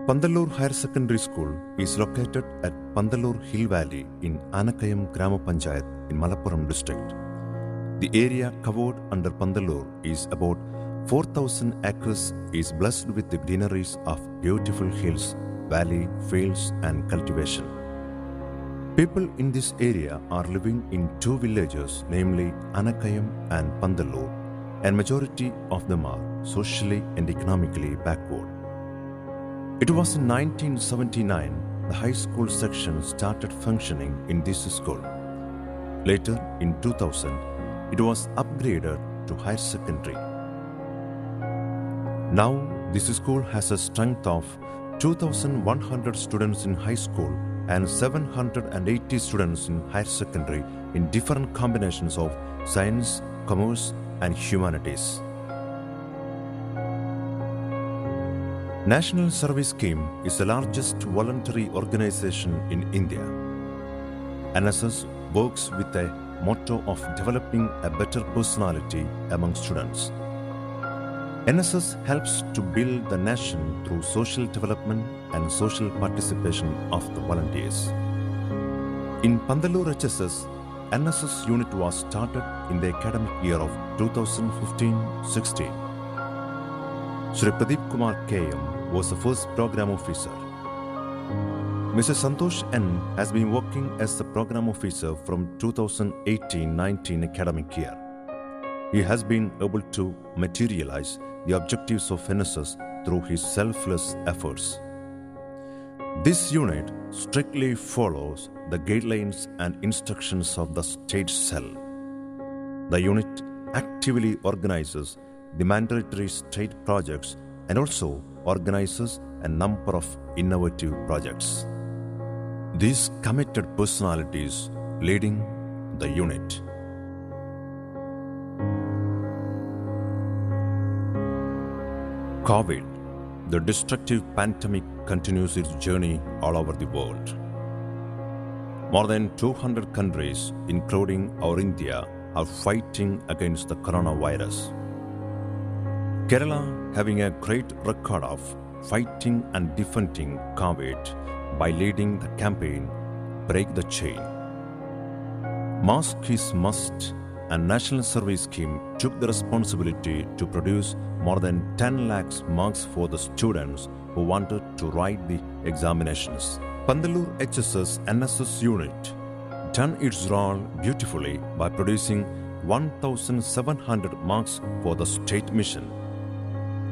Pandalur Higher Secondary School is located at Pandalur Hill Valley in Anakayam Grama Panchayat in Malappuram district. The area covered under Pandalur is about 4,000 acres, is blessed with the greeneries of beautiful hills, valley, fields and cultivation. People in this area are living in two villages, namely Anakayam and Pandalur, and majority of them are socially and economically backward. It was in 1979 the high school section started functioning in this school. Later, in 2000, it was upgraded to higher secondary. Now, this school has a strength of 2,100 students in high school and 780 students in higher secondary in different combinations of science, commerce, and humanities. National Service Scheme is the largest voluntary organization in India. NSS works with a motto of developing a better personality among students. NSS helps to build the nation through social development and social participation of the volunteers. In Pandalur HSS, NSS unit was started in the academic year of 2015-16. Shri Pradeep Kumar KM was the first program officer. Mr. Santosh N has been working as the program officer from 2018-19 academic year. He has been able to materialize the objectives of NSS through his selfless efforts. This unit strictly follows the guidelines and instructions of the state cell. The unit actively organizes the mandatory state projects and also organizes a number of innovative projects. These committed personalities leading the unit. COVID, the destructive pandemic, continues its journey all over the world. More than 200 countries, including our India, are fighting against the coronavirus. Kerala having a great record of fighting and defeating COVID by leading the campaign Break the Chain. Mask is must, and National Service Scheme took the responsibility to produce more than 10 lakhs marks for the students who wanted to write the examinations. Pandalur HSS NSS unit done its role beautifully by producing 1,700 marks for the state mission.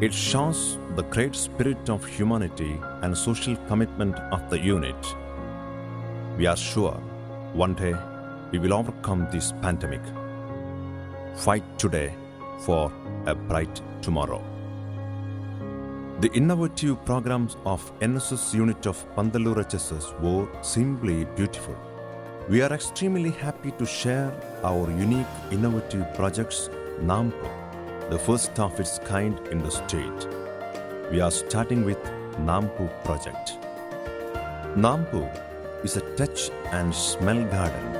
It shows the great spirit of humanity and social commitment of the unit. We are sure one day we will overcome this pandemic. Fight today for a bright tomorrow. The innovative programs of NSS unit of Pandalur HSS were simply beautiful. We are extremely happy to share our unique innovative projects, NAMPU, the first of its kind in the state. We are starting with NAMPU project. NAMPU is a touch and smell garden.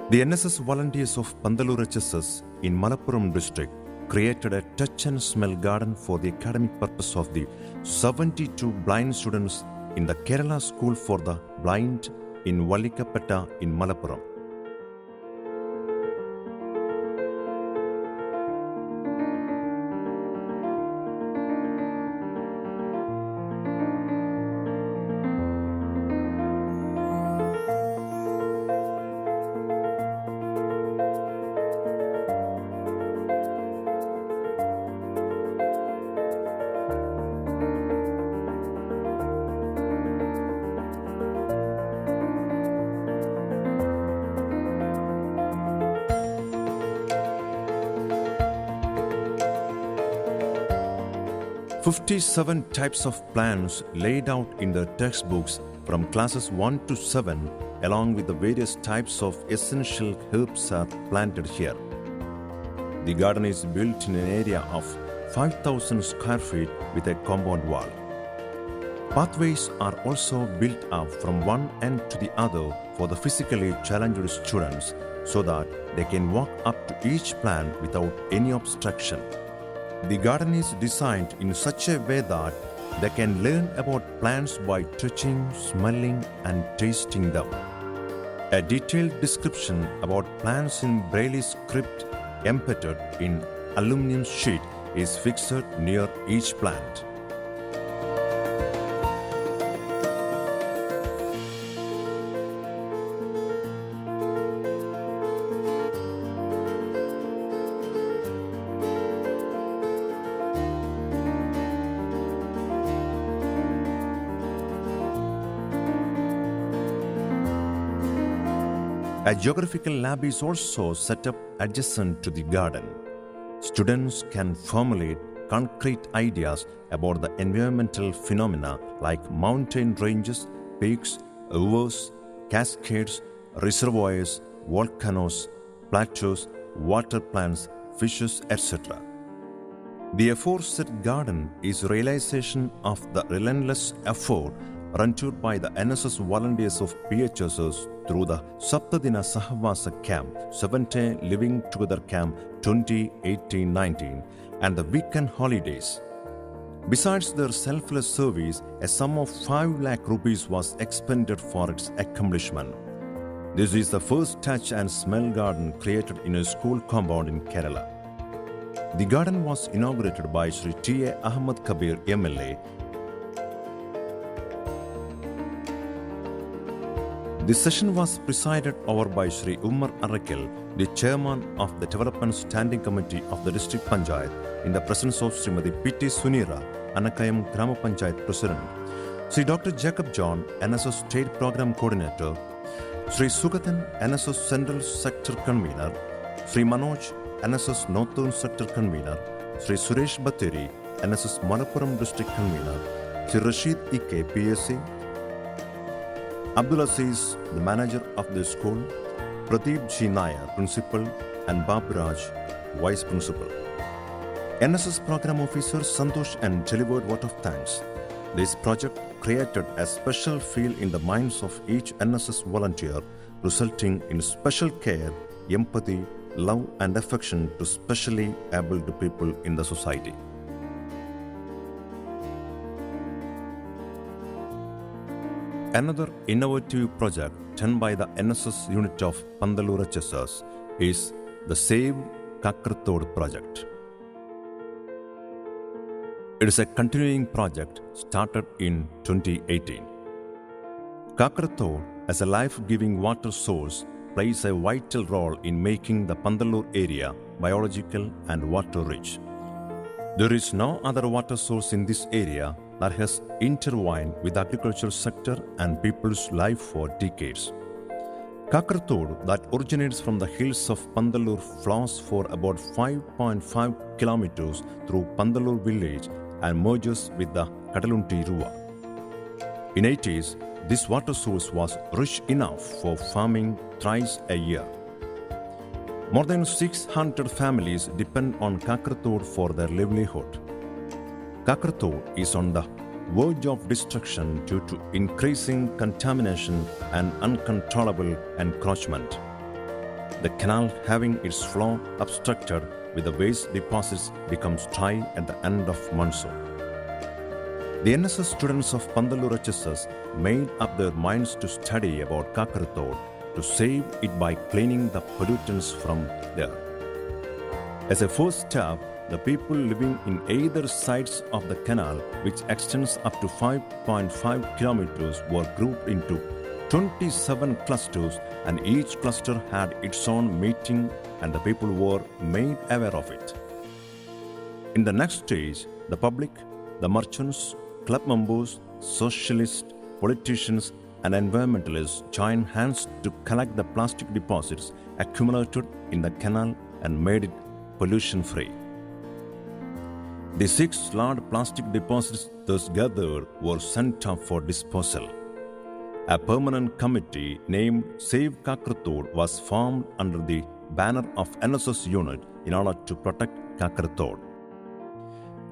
The NSS volunteers of Pandalur HSS in Malappuram district created a touch and smell garden for the academic purpose of the 72 blind students in the Kerala School for the Blind in Vallikapetta in Malappuram. "57 types of plants laid out in the textbooks from classes 1 to 7 along with the various types of essential herbs are planted here. The garden is built in an area of 5,000 square feet with a compound wall. Pathways are also built up from one end to the other for the physically challenged students so that they can walk up to each plant without any obstruction. The garden is designed in such a way that they can learn about plants by touching, smelling, and tasting them. A detailed description about plants in Braille script embedded in aluminum sheet is fixed near each plant. A geographical lab is also set up adjacent to the garden. Students can formulate concrete ideas about the environmental phenomena like mountain ranges, peaks, rivers, cascades, reservoirs, volcanoes, plateaus, water plants, fishes, etc. The aforesaid garden is realization of the relentless effort rendered by the NSS volunteers of PHSS through the Saptadina Sahvasa Camp, 7-day Living Together Camp 2018-19 and the weekend holidays. Besides their selfless service, a sum of 5 lakh rupees was expended for its accomplishment. This is the first touch and smell garden created in a school compound in Kerala. The garden was inaugurated by Sri T.A. Ahmad Kabir MLA. The session was presided over by Sri Umar Arakil, the chairman of the Development Standing Committee of the District Panchayat, in the presence of Srimati P.T. Sunira, Anakayam Grama Panchayat President, Sri Dr. Jacob John, NSS State Program Coordinator, Sri Sugatan, NSS Central Sector Convener, Sri Manoj, NSS Northern Sector Convener, Sri Suresh Bathiri, NSS Malappuram District Convener, Sri Rashid Ike, PSC, Abdul Aziz, the manager of the school, Pradeep G. Nair, principal, and Baburaj, vice principal. NSS program officer Santosh and delivered vote of thanks. This project created a special feel in the minds of each NSS volunteer, resulting in special care, empathy, love, and affection to specially abled people in the society. Another innovative project done by the NSS unit of Pandalur HSS is the Save Kakrathod project. It is a continuing project started in 2018. Kakrathod, as a life-giving water source, plays a vital role in making the Pandalur area biological and water-rich. There is no other water source in this area that has intertwined with the agricultural sector and people's life for decades. Kakrathod, that originates from the hills of Pandalur, flows for about 5.5 kilometers through Pandalur village and merges with the Kadalunti River. In 80s, this water source was rich enough for farming thrice a year. More than 600 families depend on Kakrathod for their livelihood. Kakrathod is on the verge of destruction due to increasing contamination and uncontrollable encroachment. The canal, having its flow obstructed with the waste deposits, becomes dry at the end of monsoon. The NSS students of Pandalur HSS made up their minds to study about Kakrathod to save it by cleaning the pollutants from there. As a first step, the people living in either sides of the canal, which extends up to 5.5 kilometers, were grouped into 27 clusters, and each cluster had its own meeting and the people were made aware of it. In the next stage, the public, the merchants, club members, socialists, politicians, and environmentalists joined hands to collect the plastic deposits accumulated in the canal and made it pollution-free. The 6 large plastic deposits thus gathered were sent up for disposal. A permanent committee named Save Kakrathod was formed under the banner of NSS unit in order to protect Kakrathod.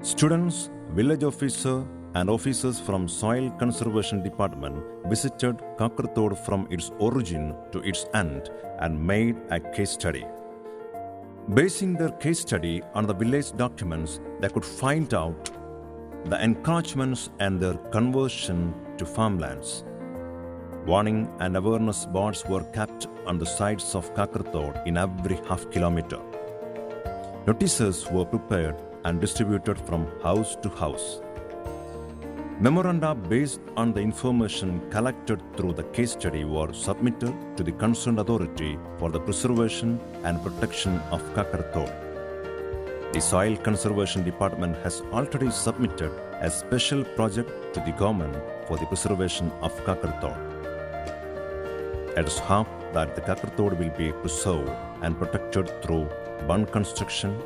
Students, village officer and officers from Soil Conservation Department visited Kakartod from its origin to its end and made a case study. Basing their case study on the village documents, they could find out the encroachments and their conversion to farmlands. Warning and awareness boards were kept on the sides of Kakartod in every half kilometer. Notices were prepared and distributed from house to house. Memoranda based on the information collected through the case study were submitted to the concerned authority for the preservation and protection of Kakartod. The Soil Conservation Department has already submitted a special project to the government for the preservation of Kakartod. It is hoped that the Kakartod will be preserved and protected through bund construction.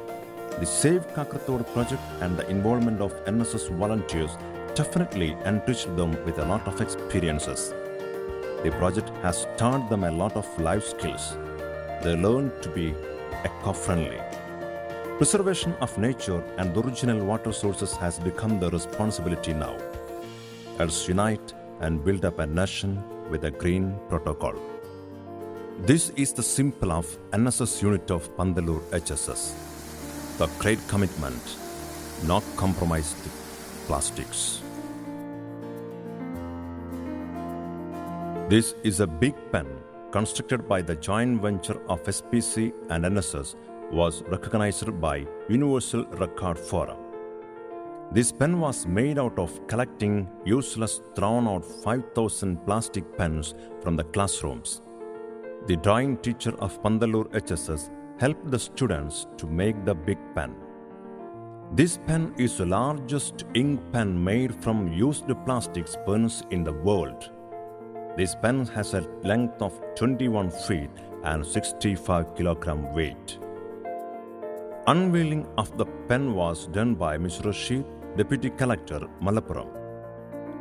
The Save Kakartod project and the involvement of NSS volunteers definitely enriched them with a lot of experiences. The project has taught them a lot of life skills. They learned to be eco-friendly. Preservation of nature and the original water sources has become their responsibility now. Let's unite and build up a nation with a green protocol. This is the symbol of NSS unit of Pandalur HSS. The great commitment, not compromise with plastics. This is a big pen constructed by the joint venture of SPC and NSS, was recognized by Universal Record Forum. This pen was made out of collecting useless thrown out 5,000 plastic pens from the classrooms. The drawing teacher of Pandalur HSS helped the students to make the big pen. This pen is the largest ink pen made from used plastic pens in the world. This pen has a length of 21 feet and 65 kilogram weight. Unveiling of the pen was done by Mr. Rashid, Deputy Collector, Malappuram.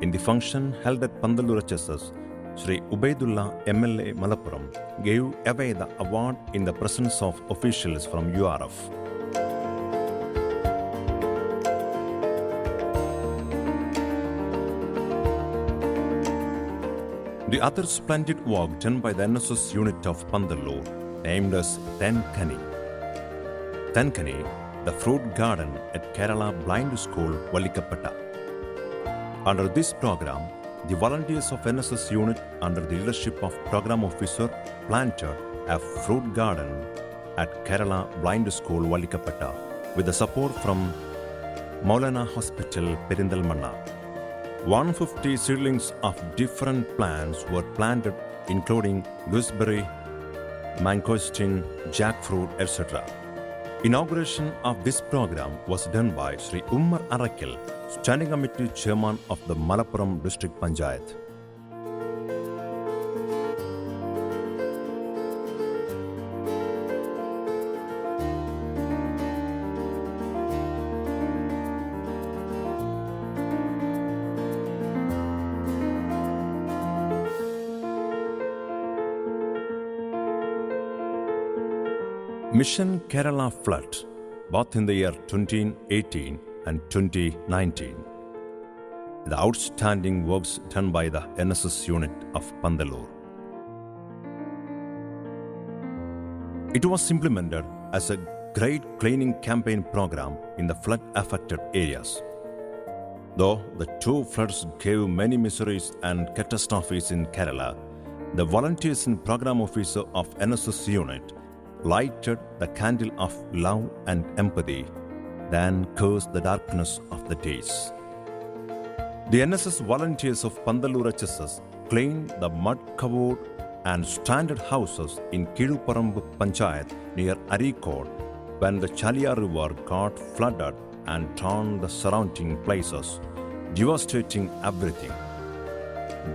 In the function held at Pandalur HSS, Sri Ubaidullah MLA Malappuram gave away the award in the presence of officials from URF. The other splendid work done by the NSS unit of Pandalur, named as Tenkani. Tenkani, the fruit garden at Kerala Blind School, Valikappetta. Under this program, the volunteers of NSS unit under the leadership of Program Officer planted a fruit garden at Kerala Blind School, Valikappetta with the support from Maulana Hospital, Perindalmanna. 150 seedlings of different plants were planted, including gooseberry, mangosteen, jackfruit, etc. Inauguration of this program was done by Sri Umar Arakil, Standing Committee Chairman of the Malappuram District Panchayat. Mission Kerala Flood, both in the year 2018 and 2019. The outstanding works done by the NSS unit of Pandalur. It was implemented as a great cleaning campaign program in the flood-affected areas. Though the two floods gave many miseries and catastrophes in Kerala, the volunteers and program officer of NSS unit lighted the candle of love and empathy, then cursed the darkness of the days. The NSS volunteers of Pandalur HSS cleaned the mud-covered and stranded houses in Kiduparambu Panchayat near Arikod when the Chalia River got flooded and drowned the surrounding places, devastating everything.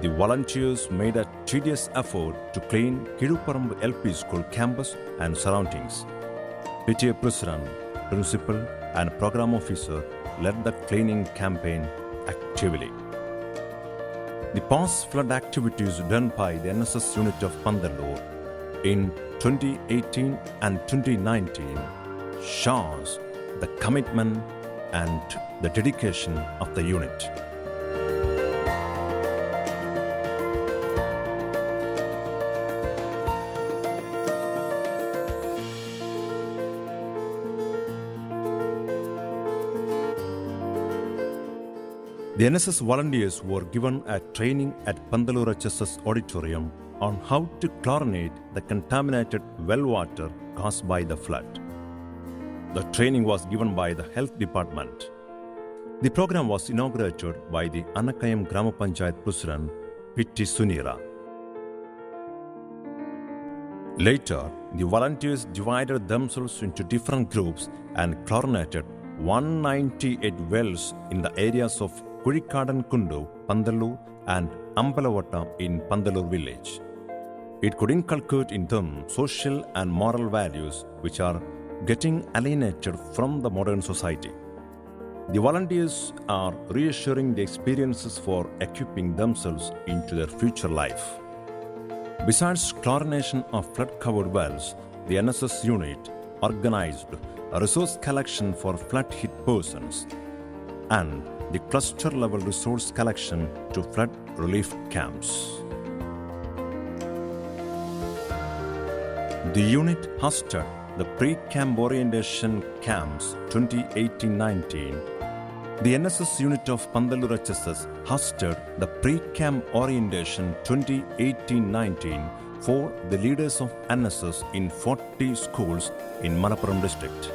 The volunteers made a tedious effort to clean Kiduparambu LP School campus and surroundings. PTA President, Principal and Program Officer led the cleaning campaign actively. The post-flood activities done by the NSS unit of Pandalur in 2018 and 2019 shows the commitment and the dedication of the unit. The NSS volunteers were given a training at Pandalur HSS auditorium on how to chlorinate the contaminated well water caused by the flood. The training was given by the health department. The program was inaugurated by the Annakayam Grama Panchayat President Pitti Sunira. Later, the volunteers divided themselves into different groups and chlorinated 198 wells in the areas of Kurikadan Kundu, Pandalur and Ambalavata in Pandalur village. It could inculcate in them social and moral values which are getting alienated from the modern society. The volunteers are reassuring the experiences for equipping themselves into their future life. Besides chlorination of flood-covered wells, the NSS unit organized a resource collection for flood-hit persons and the cluster-level resource collection to flood relief camps. The unit hosted the pre-camp orientation camps 2018-19. The NSS unit of Pandalur HSS hosted the pre-camp orientation 2018-19 for the leaders of NSS in 40 schools in Malappuram district.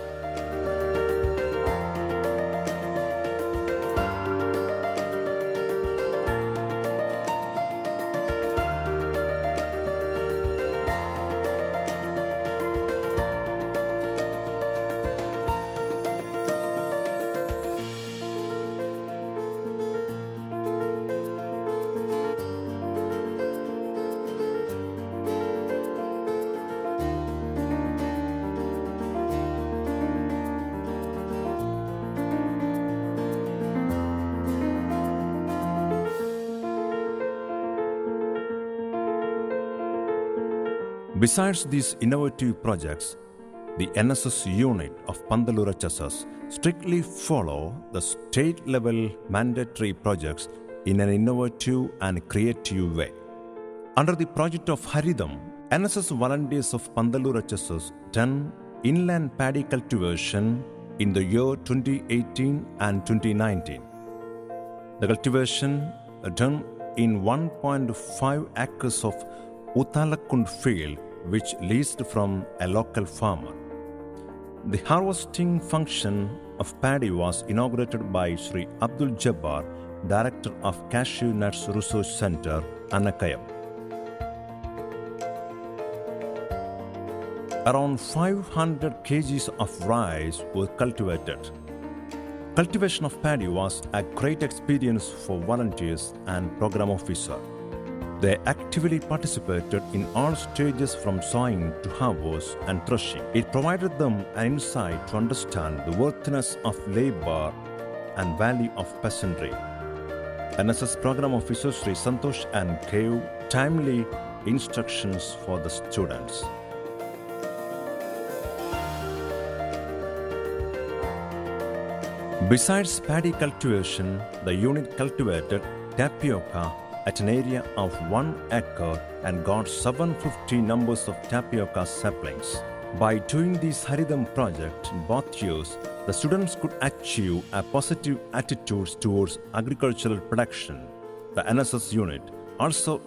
Besides these innovative projects, the NSS unit of Pandalur HSS strictly follow the state-level mandatory projects in an innovative and creative way. Under the project of Haridam, NSS volunteers of Pandalur HSS done inland paddy cultivation in the year 2018 and 2019. The cultivation done in 1.5 acres of Uttalakund field which leased from a local farmer. The harvesting function of paddy was inaugurated by Sri Abdul Jabbar, Director of Cashew Nuts Research Center, Annakayam. Around 500 kgs of rice were cultivated. Cultivation of paddy was a great experience for volunteers and program officer. They actively participated in all stages from sowing to harvest and threshing. It provided them an insight to understand the worthiness of labor and value of peasantry. NSS program officer Sri Santosh and gave timely instructions for the students. Besides paddy cultivation, the unit cultivated tapioca at an area of 1 acre and got 750 numbers of tapioca saplings. By doing this Haridam project in both years, the students could achieve a positive attitude towards agricultural production. The NSS unit also